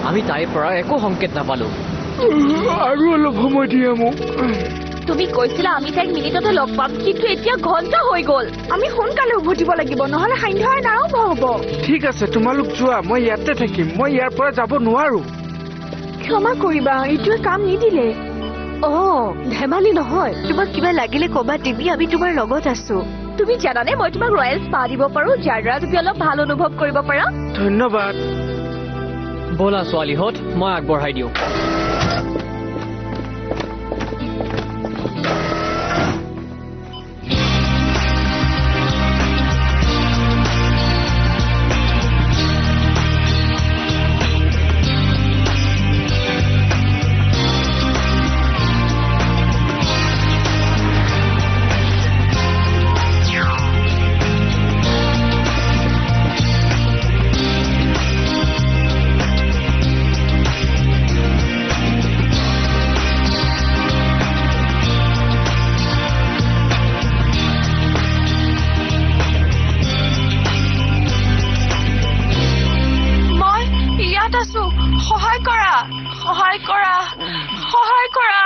আমি তাইৰ পৰা একো সংকেত নাপালো। আৰু অলপ সময় দিয়া মোক। তুমি কৈছিলা আমি তাইক মিনিটতে লগ পাম, কিন্তু এতিয়া ঘণ্টা হৈ গ'ল। আমি সোনকালে উভতিব লাগিব, নহলে সান্ধ্য আইন আৰম্ভ হ'ব। ঠিক আছে, তোমালোক যোৱা, মই ইয়াতে থাকিম। মই ইয়াৰ পৰা যাব নোৱাৰো। ক্ষমা কৰিবা, এইটোৱে কাম নিদিলে। ধেমালি নহয়। তোমাক কিবা লাগিলে কবা টিভি, আমি তোমাৰ লগত আছো। তুমি জানানে মই তোমাক ৰয়েল স্পা দিব পাৰো, যাৰ দ্বাৰা তুমি অলপ ভাল অনুভৱ কৰিব পাৰা। ধন্যবাদ। ব'লা ছোৱালীহঁত, মই আগবঢ়াই দিওঁ। সহায় কৰা, সহায় কৰা, সহায় কৰা।